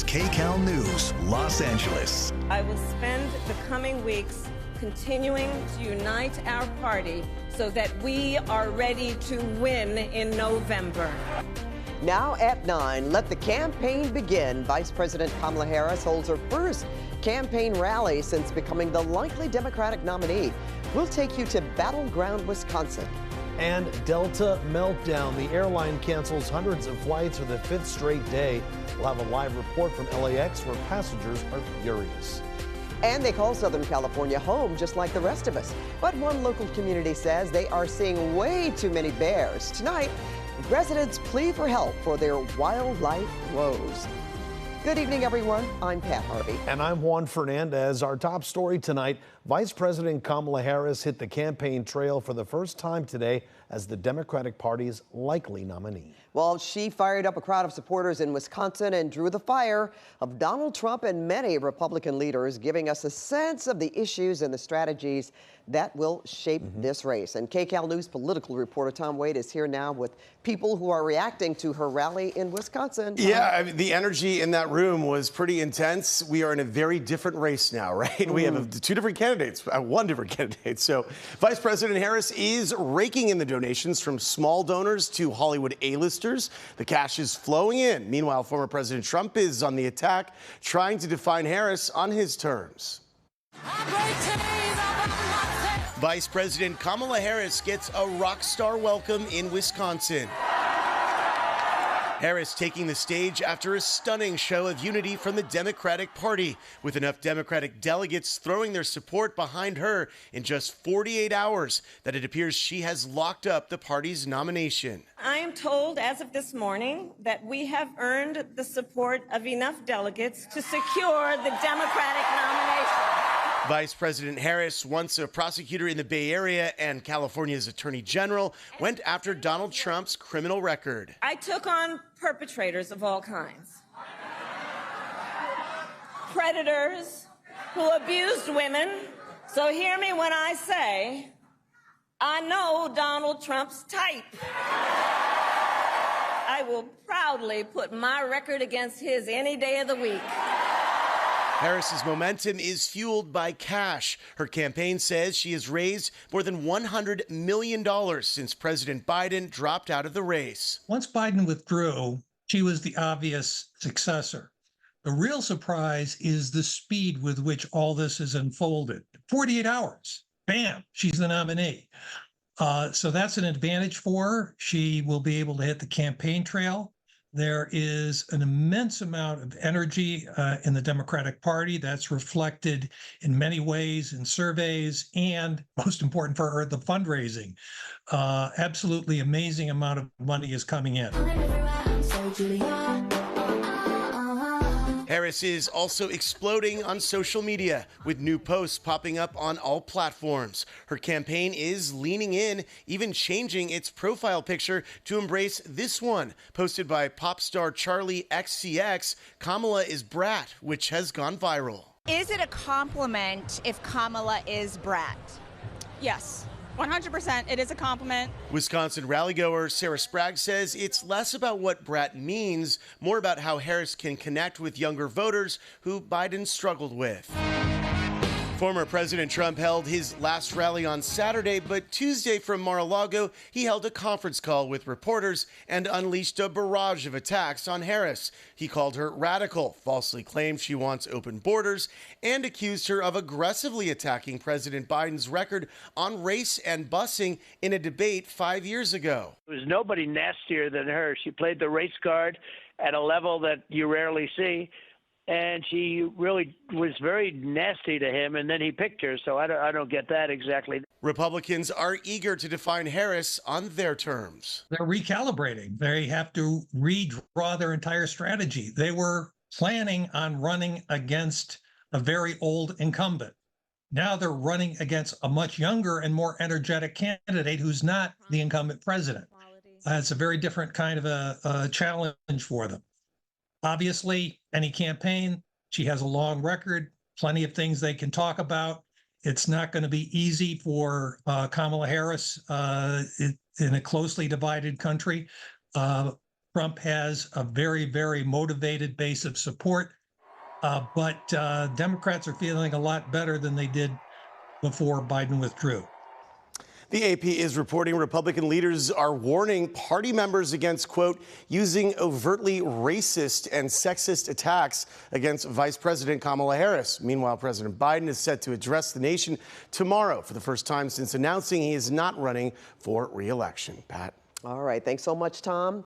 is KCAL News, Los Angeles. I will spend the coming weeks continuing to unite our party so that we are ready to win in November. Now at 9, let the campaign begin. Vice President Kamala Harris holds her first campaign rally since becoming the likely Democratic nominee. We'll take you to battleground Wisconsin. And Delta meltdown. The airline cancels hundreds of flights for the 5th straight day. We'll have a live report from LAX where passengers are furious. And they call Southern California home just like the rest of us. But one local community says they are seeing way too many bears. Tonight, residents plea for help for their wildlife woes. Good evening, everyone. I'm Pat Harvey. And I'm Juan Fernandez. Our top story tonight, Vice President Kamala Harris hit the campaign trail for the first time today as the Democratic Party's likely nominee. Well, she fired up a crowd of supporters in Wisconsin and drew the fire of Donald Trump and many Republican leaders, giving us a sense of the issues and the strategies that will shape this race. And KCAL News political reporter Tom Wade is here now with people who are reacting to her rally in Wisconsin. Yeah, I mean, the energy in that room was pretty intense. We are in a very different race now, right? We have two different candidates, one different candidate. So Vice President Harris is raking in the donations from small donors to Hollywood A-listers. The cash is flowing in. Meanwhile, former President Trump is on the attack, trying to define Harris on his terms. Vice President Kamala Harris gets a rock star welcome in Wisconsin. Harris taking the stage after a stunning show of unity from the Democratic Party, with enough Democratic delegates throwing their support behind her in just 48 hours that it appears she has locked up the party's nomination. I am told as of this morning that we have earned the support of enough delegates to secure the Democratic nomination. Vice President Harris, once a prosecutor in the Bay Area and California's Attorney General, went after Donald Trump's criminal record. I took on perpetrators of all kinds. Predators who abused women. So hear me when I say, I know Donald Trump's type. I will proudly put my record against his any day of the week. Harris's momentum is fueled by cash. Her campaign says she has raised more than $100 million since President Biden dropped out of the race. Once Biden withdrew, she was the obvious successor. The real surprise is the speed with which all this is unfolded. 48 hours, bam, she's the nominee. So that's an advantage for her. She will be able to hit the campaign trail. There is an immense amount of energy in the Democratic Party that's reflected in many ways in surveys and, most important for her, the fundraising. Absolutely amazing amount of money is coming in. Harris is also exploding on social media, with new posts popping up on all platforms. Her campaign is leaning in, even changing its profile picture to embrace this one, posted by pop star Charlie XCX. Kamala is brat, which has gone viral. Is it a compliment if Kamala is brat? Yes. 100%, it is a compliment. Wisconsin rallygoer Sarah Sprague says it's less about what brat means, more about how Harris can connect with younger voters who Biden struggled with. Former President Trump held his last rally on Saturday, but Tuesday from Mar-a-Lago, he held a conference call with reporters and unleashed a barrage of attacks on Harris. He called her radical, falsely claimed she wants open borders, and accused her of aggressively attacking President Biden's record on race and busing in a debate 5 years ago. There was nobody nastier than her. She played the race card at a level that you rarely see. And she really was very nasty to him, and then he picked her, so I don't get that exactly. Republicans are eager to define Harris on their terms. They're recalibrating. They have to redraw their entire strategy. They were planning on running against a very old incumbent. Now they're running against a much younger and more energetic candidate who's not the incumbent president. It's a very different kind of a challenge for them. Obviously, any campaign, she has a long record, plenty of things they can talk about. It's not going to be easy for Kamala Harris in a closely divided country. Trump has a very, very motivated base of support, but Democrats are feeling a lot better than they did before Biden withdrew. The AP is reporting Republican leaders are warning party members against, quote, using overtly racist and sexist attacks against Vice President Kamala Harris. Meanwhile, President Biden is set to address the nation tomorrow for the first time since announcing he is not running for re-election. Pat. All right. Thanks so much, Tom.